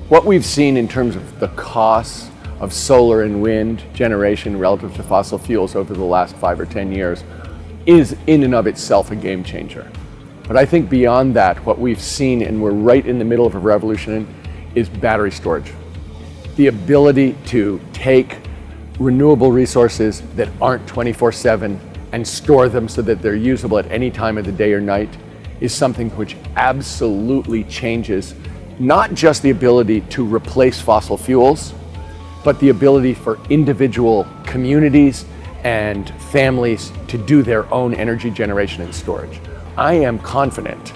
What we've seen in terms of the costs of solar and wind generation relative to fossil fuels over the last 5 or 10 years is in and of itself a game changer. But I think beyond that, what we've seen, and we're right in the middle of a revolution in, is battery storage. The ability to take renewable resources that aren't 24/7 and store them so that they're usable at any time of the day or night is something which absolutely changes not just the ability to replace fossil fuels, but the ability for individual communities and families to do their own energy generation and storage. I am confident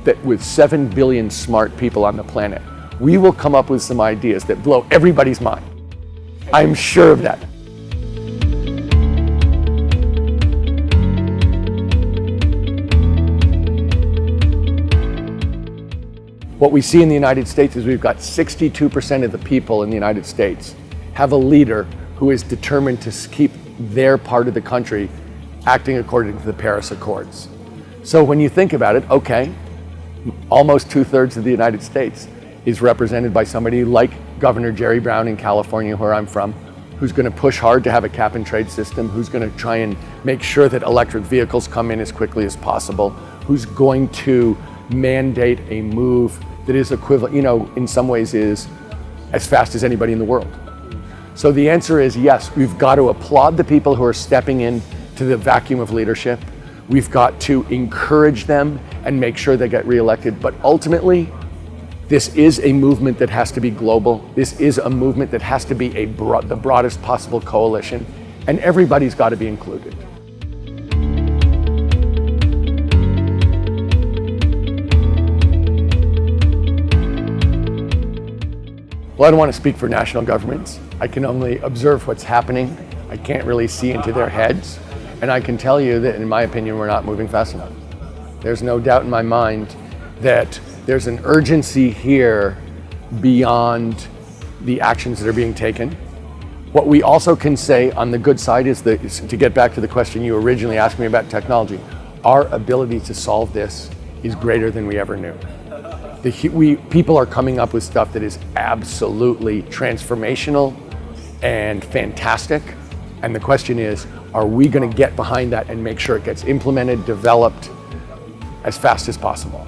that with 7 billion smart people on the planet, we will come up with some ideas that blow everybody's mind. I'm sure of that. What we see in the United States is we've got 62% of the people in the United States have a leader who is determined to keep their part of the country acting according to the Paris Accords. So when you think about it, okay, almost 2/3 of the United States is represented by somebody like Governor Jerry Brown in California, where I'm from, who's going to push hard to have a cap and trade system, who's going to try and make sure that electric vehicles come in as quickly as possible, who's going to mandate a move that is equivalent, in some ways is as fast as anybody in the world. So the answer is yes, we've got to applaud the people who are stepping in to the vacuum of leadership. We've got to encourage them and make sure they get reelected. But ultimately, this is a movement that has to be global. This is a movement that has to be the broadest possible coalition, and everybody's got to be included. Well, I don't want to speak for national governments. I can only observe what's happening. I can't really see into their heads. And I can tell you that, in my opinion, we're not moving fast enough. There's no doubt in my mind that there's an urgency here beyond the actions that are being taken. What we also can say on the good side is to get back to the question you originally asked me about technology, our ability to solve this is greater than we ever knew. People are coming up with stuff that is absolutely transformational and fantastic. And the question is, are we going to get behind that and make sure it gets implemented, developed as fast as possible?